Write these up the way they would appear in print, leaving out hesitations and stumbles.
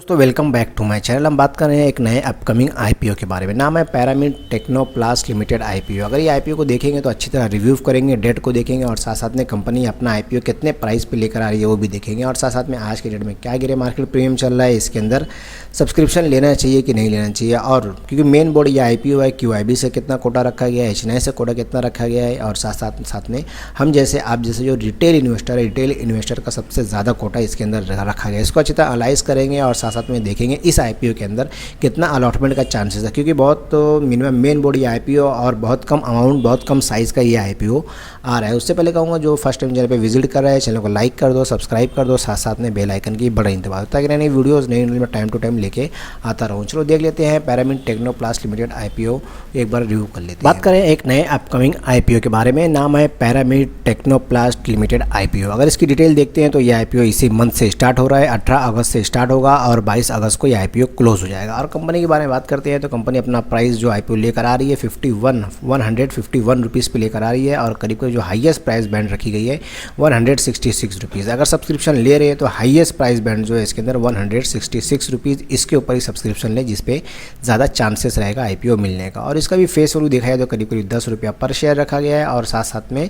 दोस्तों welcome back to my channel. हम बात कर रहे हैं एक नए अपकमिंग आईपीओ के बारे में। नाम है पैरामिड टेक्नोप्लास्ट लिमिटेड आईपीओ। अगर ये आईपीओ को देखेंगे तो अच्छी तरह रिव्यू करेंगे, डेट को देखेंगे और साथ साथ में कंपनी अपना आईपीओ कितने प्राइस पे लेकर आ रही है वो भी देखेंगे और साथ साथ में आज के डेट में क्या गिरे मार्केट प्रीमियम चल रहा है, इसके अंदर सब्सक्रिप्शन लेना चाहिए कि नहीं लेना चाहिए। और क्योंकि मेन बोर्ड ये आईपीओ है, क्यूआईबी से कितना कोटा रखा गया है, एचएनआई से कोटा कितना रखा गया है और साथ में हम जैसे आप जैसे जो रिटेल इन्वेस्टर है, रिटेल इन्वेस्टर का सबसे ज़्यादा कोटा इसके अंदर रखा गया है। इसको अच्छी तरह एनालाइज करेंगे और साथ में देखेंगे इस आईपीओ के अंदर कितना अलॉटमेंट का चांसेस है, क्योंकि बहुत मिनिमम मेन बोर्ड ये आईपीओ और बहुत कम अमाउंट, बहुत कम साइज़ का ये आईपीओ आ रहा है। उससे पहले कहूँगा जो फर्स्ट टाइम चैनल पे विजिट कर रहा है चैनल को लाइक कर दो, सब्सक्राइब कर दो, साथ में बेल आइकन की बड़ा इंतजार ताकि नई वीडियोज़ नई में टाइम टू टाइम लेके आता रहूँ। चलो देख लेते हैं पैरामिड टेक्नोप्लास्ट लिमिटेड आईपीओ एक बार रिव्यू कर लेते हैं। बात करें एक नए अपकमिंग आईपीओ के बारे में। नाम है पैरामिड टेक्नोप्लास्ट लिमिटेड आईपीओ। अगर इसकी डिटेल देखते हैं तो ये आईपीओ इसी मंथ से स्टार्ट हो रहा है, 18 अगस्त से स्टार्ट होगा और 22 अगस्त को ये आईपीओ क्लोज हो जाएगा। और कंपनी के बारे में बात करते हैं तो कंपनी अपना प्राइस जो आईपीओ लेकर आ रही है 151 रुपीज़ पे लेकर आ रही है और करीब जो हाईएस्ट प्राइस बैंड रखी गई है 166 रुपीज़। अगर सब्सक्रिप्शन ले रहे हैं तो हाईएस्ट प्राइस बैंड जो है इसके अंदर 166 रुपीज़, इसके ऊपर ही सब्सक्रिप्शन ले जिसपे ज़्यादा चांसेस रहेगा आईपीओ मिलने का। और इसका भी फेस वैल्यू देखा जाए तो करीब 10 रुपया पर शेयर रखा गया है। और साथ में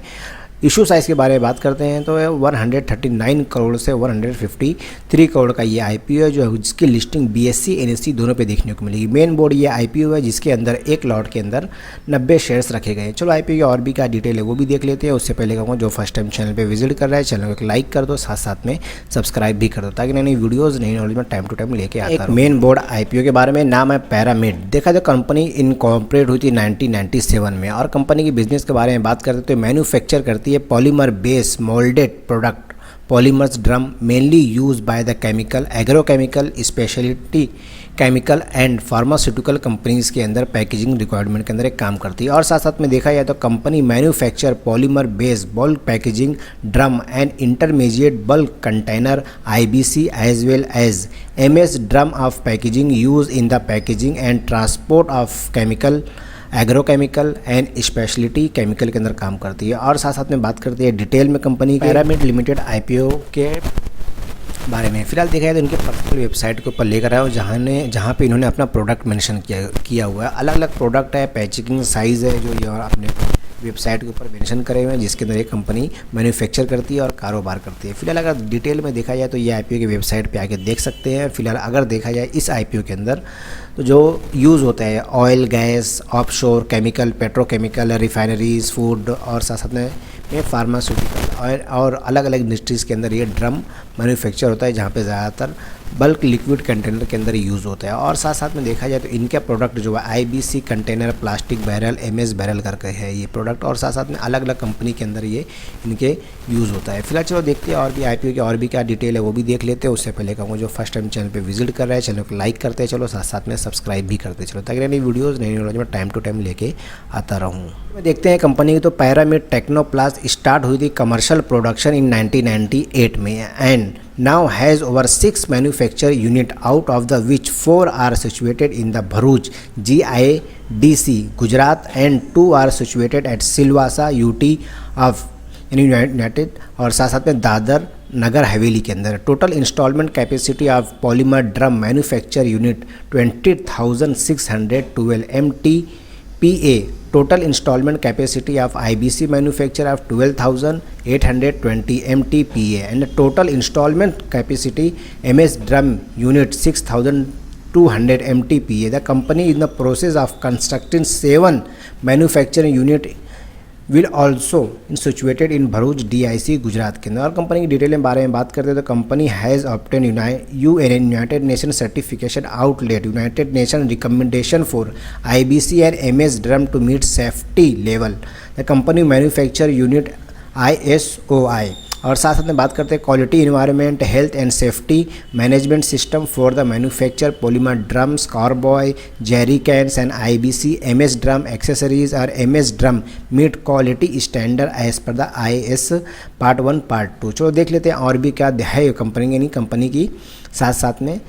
इशू साइज़ के बारे में बात करते हैं तो 139 करोड़ से 153 करोड़ का ये आईपीओ है जो जिसकी लिस्टिंग बीएससी एनएससी दोनों पे देखने को मिलेगी। मेन बोर्ड ये आईपीओ है जिसके अंदर एक लॉट के अंदर 90 शेयर्स रखे गए हैं। चलो आईपीओ की और भी क्या डिटेल है वो भी देख लेते हैं। उससे पहले कहूँगा जो फर्स्ट टाइम चैनल पर विजिट कर रहा है चैनल को लाइक कर दो, साथ में सब्सक्राइब भी कर दो ताकि नई वीडियोज़ नई नॉलेज में टाइम टू टाइम लेके आता है। मेन बोर्ड आईपीओ के बारे में। नाम है पैरामिड। देखा जाए कंपनी इनकॉर्पोरेट हुई थी 1997 में। और कंपनी की बिजनेस के बारे में बात करते तो मैन्युफैक्चर करती है polymer base moulded product polymers drum mainly used by the chemical, agrochemical, specialty chemical and pharmaceutical companies के अंदर पैकेजिंग रिक्वायरमेंट के अंदर एक काम करती है। और साथ में देखा जाए तो company manufacture polymer base bulk packaging drum and intermediate bulk container IBC as well as MS drum of packaging use in the packaging and transport of chemical agrochemical and speciality chemical के अंदर काम करती है। और साथ में बात करती है डिटेल में कंपनी पैरामिड लिमिटेड आईपीओ के बारे में। फिलहाल देखा जाए तो इनके पर्सनल वेबसाइट के ऊपर लेकर आया और जहाँ पे इन्होंने अपना प्रोडक्ट मेंशन किया हुआ है। अलग अलग प्रोडक्ट है, पैकेजिंग साइज़ है जो ये अपने वेबसाइट के ऊपर मेंशन करे हुए हैं जिसके अंदर एक कंपनी मैन्युफैक्चर करती है और कारोबार करती है। फिलहाल अगर डिटेल में देखा जाए तो ये आईपीओ की वेबसाइट पे आके देख सकते हैं। फिलहाल अगर देखा जाए इस आईपीओ के अंदर तो जो यूज़ होता है oil, gas, offshore, chemical, petrochemical, refineries, food और साथ में फार्मास्यूटिकल और अलग अलग इंडस्ट्रीज़ के अंदर ये ड्रम मैन्युफैक्चर होता है जहाँ पे ज़्यादातर बल्क लिक्विड कंटेनर के अंदर यूज़ होता है। और साथ में देखा जाए तो इनका प्रोडक्ट जो है IBC container, plastic barrel, MS barrel करके है ये प्रोडक्ट। और साथ में अलग अलग कंपनी के अंदर ये इनके यूज़ होता है। फिलहाल चलो देखते हैं और भी आईपीओ की और भी क्या डिटेल है वो भी देख लेते हैं। उससे पहले कहूँगा जो फर्स्ट टाइम चैनल पर विजिट कर रहा है चैनल को लाइक करते हैं, चलो साथ में सब्सक्राइब भी करते चलो ताकि नई वीडियोज़ नई नॉलेज में टाइम टू टाइम लेके आता रहूँ। देखते हैं कंपनी की तो पैरामिड टेक्नोप्लास्ट स्टार्ट हुई थी कमर्शियल प्रोडक्शन इन 1998 में and now has over 6 manufacture unit out of the which 4 are situated in the Bharuch GIDC Gujarat and 2 are situated at Silvassa UT of united और साथ में दादर नगर हवेली के अंदर। Total installment capacity of polymer drum manufacture unit 20,612 MTPA। Total installment capacity of IBC manufacture of 12,820 MTPA and total installment capacity MS drum unit 6,200 MTPA। The company in the process of constructing 7 manufacturing unit will also situated in Bharuch DIC Gujarat के अंदर। और company की detail के बारे में बात करते हैं तो company has obtain United Nation certification outlet United Nation recommendation for IBC and MS drum to meet safety level. The company manufacture unit ISOI। और साथ में बात करते हैं quality environment health and safety management system for the manufacture polymer drums, carboy, jerry cans and IBC MS drum accessories और MS drum meet quality standard as पर the IS part 1 part 2। चलो देख लेते हैं और भी क्या है कंपनी यानी कंपनी की साथ में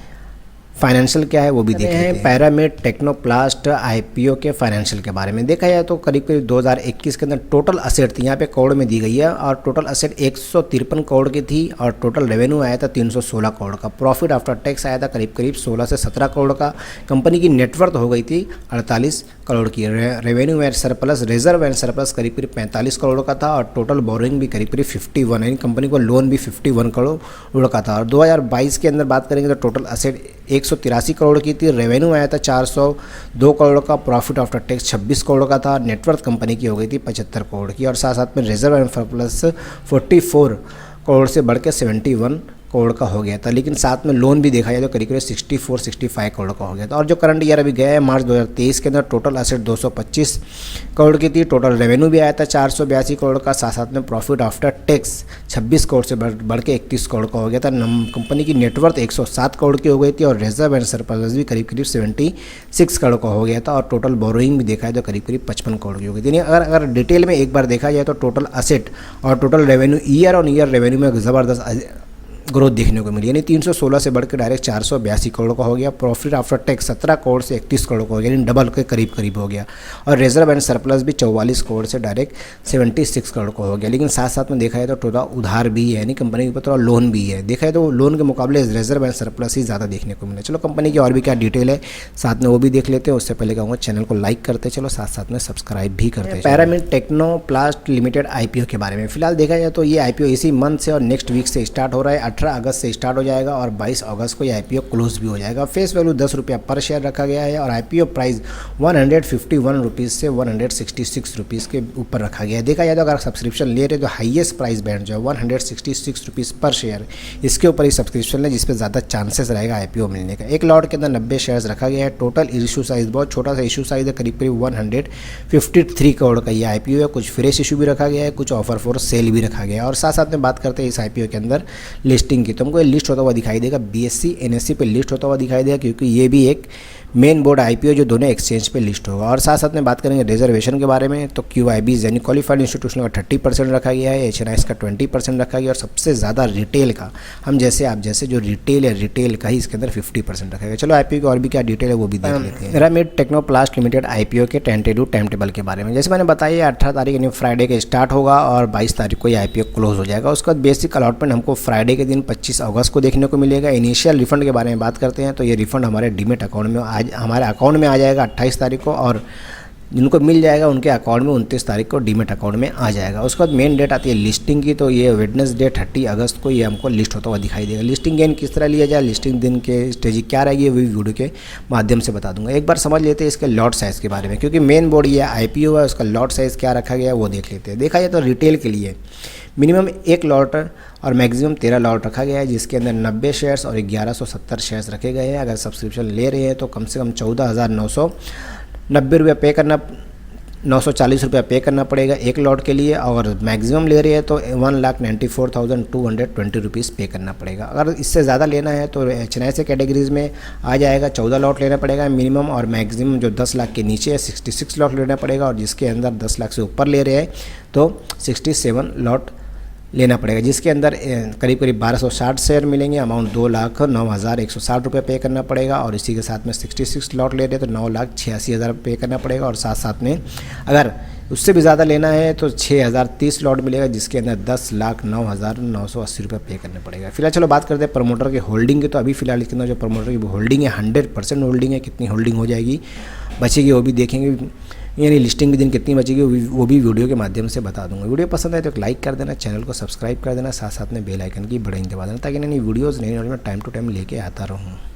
फाइनेंशियल क्या है वो भी देख लेते हैं। पैरामिड टेक्नोप्लास्ट आईपीओ के फाइनेंशियल के बारे में देखा जाए तो करीब करीब 2021 के अंदर टोटल असेट थी, यहाँ पे करोड़ में दी गई है, और टोटल असेट 153 करोड़ की थी और टोटल रेवेन्यू आया था 316 करोड़ का। प्रॉफिट आफ्टर टैक्स आया था करीब करीब 16 से 17 करोड़ का। कंपनी की नेटवर्थ हो गई थी 48 करोड़ की। Revenue and surplus, reserve and surplus करीब करीब 45 करोड़ का था और टोटल बोरिंग भी करीब करीब 51, यानी कंपनी को लोन भी 51 करोड़ का था। और 2022 के अंदर बात करेंगे तो टोटल असेट 183 करोड़ की थी, रेवेन्यू आया था 402 करोड़ का, प्रॉफिट आफ्टर टैक्स 26 करोड़ का था, नेटवर्थ कंपनी की हो गई थी 75 करोड़ की, और साथ साथ में रिजर्व एंड सरप्लस 44 करोड़ से बढ़ के 71 करोड़ का हो गया था। लेकिन साथ में लोन भी देखा जाए तो करीब करीब 64-65 करोड़ का हो गया था। और जो करंट ईयर अभी गया है मार्च 2023 के अंदर, टोटल असेट 225 करोड़ की थी, टोटल रेवेन्यू भी आया था 482 करोड़ का, साथ साथ में प्रॉफिट आफ्टर टैक्स 26 करोड़ से बढ़ के 31 करोड़ का हो गया था। कंपनी की नेटवर्थ 107 करोड़ की हो गई थी और रिजर्व एंड सरप्लस भी करीब करीब 76 करोड़ का हो गया था, और टोटल बोरोइंग भी देखा जाए तो करीब करीब 55 करोड़ की हो गई थी। अगर डिटेल में एक बार देखा जाए तो टोटल असेट और total revenue year on year revenue में ज़बरदस्त ग्रोथ देखने को मिली, यानी 316 से बढ़कर डायरेक्ट 482 करोड़ का हो गया। प्रॉफिट आफ्टर टैक्स 17 करोड़ से 31 करोड़ का हो गया, यानी डबल के करीब हो गया। और रिजर्व एंड सरप्लस भी 44 करोड़ से डायरेक्ट 76 करोड़ का हो गया। लेकिन साथ साथ में देखा जाए तो थोड़ा उधार भी है, यानी कंपनी के ऊपर थोड़ा लोन भी है। देखा जाए तो लोन के मुकाबले रिजर्व एंड सरप्लस ही ज़्यादा देखने को मिला। चलो कंपनी की और भी क्या डिटेल है साथ में वो भी देख लेते हैं। उससे पहले कहूँगा चैनल को लाइक करते चलो, साथ साथ में सब्सक्राइब भी करते हैं। पैरामिड टेक्नोप्लास्ट लिमिटेड आईपीओ के बारे में फिलहाल देखा जाए तो ये आईपीओ इसी मंथ से और नेक्स्ट वीक से स्टार्ट हो रहा है। 18 अगस्त से स्टार्ट हो जाएगा और 22 अगस्त को ये आईपीओ क्लोज भी हो जाएगा। फेस वैल्यू 10 रुपया पर शेयर रखा गया है और आईपीओ प्राइस 151 रुपीज़ से 166 रुपीज़ के ऊपर रखा गया है। देखा जाए तो अगर सब्सक्रिप्शन ले रहे तो हाईएस्ट प्राइस बैंड जो है 166 रुपीज़ पर शेयर, इसके ऊपर ही सब्सक्रिप्शन लें जिस पर ज़्यादा चांसेस रहेगा आईपीओ मिलने का। एक लॉट के अंदर 90 शेयर्स रखा गया है। टोटल इशू साइज़ बहुत छोटा सा इशू साइज़ है, करीब करीब 153 करोड़ का ये आईपीओ है। कुछ फ्रेश इशू भी रखा गया है, कुछ ऑफर फॉर सेल भी रखा गया है। और साथ साथ में बात करते हैं इस आईपीओ के अंदर लिस्टिंग की, तो हमको लिस्ट होता हुआ दिखाई देगा, बीएससी एनएससी पे लिस्ट होता हुआ दिखाई देगा, क्योंकि ये भी एक मेन बोर्ड आईपीओ जो दोनों एक्सचेंज पे लिस्ट होगा। और साथ साथ में बात करेंगे रिजर्वेशन के बारे में, तो क्यूआईबीज यानी क्वालिफाइड इंस्टीट्यूशन का 30% रखा गया है, एचएनआईएस का 20% रखा गया, और सबसे ज़्यादा रिटेल का हम जैसे आप जैसे जो रिटेल है रिटेल का ही इसके अंदर 50% रखा गया। चलो आईपीओ की और भी क्या डिटेल है वो भी देख लेते हैं। पैरामिड टेक्नोप्लास्ट लिमिटेड आईपीओ के टेंटेटिव टाइम टेबल के बारे में, जैसे मैंने बताया 18 तारीख यानी फ्राइडे के स्टार्ट होगा और 22 तारीख को ये आईपीओ क्लोज हो जाएगा। उसके बाद बेसिक अलॉटमेंट हमको फ्राइडे के दिन 25 अगस्त को देखने को मिलेगा। इनिशियल रिफंड के बारे में बात करते हैं तो ये रिफंड हमारे डीमेट अकाउंट में आज हमारे अकाउंट में आ जाएगा 28 तारीख को, और जिनको मिल जाएगा उनके अकाउंट में 29 तारीख को डीमेट अकाउंट में आ जाएगा। उसके बाद मेन डेट आती है लिस्टिंग की, तो ये वेडनेसडे 30 अगस्त को ये हमको लिस्ट होता हुआ दिखाई देगा। लिस्टिंग गेन किस तरह लिया जाए, लिस्टिंग दिन के स्टेज क्या रहेगी, वो वीडियो के माध्यम से बता दूंगा। एक बार समझ लेते हैं इसके लॉट साइज़ के बारे में, क्योंकि मेन बोर्ड ये आईपीओ है, उसका लॉट साइज़ क्या रखा गया है वो देख लेते हैं। देखा जाए तो रिटेल के लिए मिनिमम 1 लॉट और मैक्सिमम 13 लॉट रखा गया है, जिसके अंदर 90 शेयर्स और 1170 शेयर्स रखे गए हैं। अगर सब्सक्रिप्शन ले रहे हैं तो कम से कम 14,990 रुपये पे करना 940 रुपया पे करना पड़ेगा एक लॉट के लिए, और मैक्सिमम ले रही है तो 1,94,220 रुपीज़ पे करना पड़ेगा। अगर इससे ज़्यादा लेना है तो एचएनआई से कैटेगरीज में आ जाएगा, 14 लॉट लेना पड़ेगा मिनिमम, और मैक्सिमम जो 10 लाख के नीचे है 66 लॉट लेना पड़ेगा, और जिसके अंदर 10 लाख से ऊपर ले रहे हैं तो 67 लॉट लेना पड़ेगा, जिसके अंदर करीब करीब 1260 शेयर मिलेंगे। अमाउंट 2,09,160 रुपये पे करना पड़ेगा, और इसी के साथ में 66 लॉट ले रहे हैं तो 9,86,000 पे करना पड़ेगा। और साथ साथ में अगर उससे भी ज़्यादा लेना है तो 6,030 लॉट मिलेगा, जिसके अंदर 10,09,980 रुपये पे करने पड़ेगा। फिलहाल चलो बात करते हैं प्रमोटर की होल्डिंग की, तो अभी फिलहाल इसके अंदर जो प्रमोटर की होल्डिंग है 100% होल्डिंग है। कितनी होल्डिंग हो जाएगी बचेगी वो भी देखेंगे, यानी लिस्टिंग के दिन कितनी बचेगी वो भी वीडियो के माध्यम से बता दूंगा। वीडियो पसंद आए तो एक लाइक कर देना, चैनल को सब्सक्राइब कर देना, साथ साथ में बेल आइकन की बटन दबा देना, ताकि नई वीडियोज़ नई टाइम टू टाइम लेके आता रहूँ।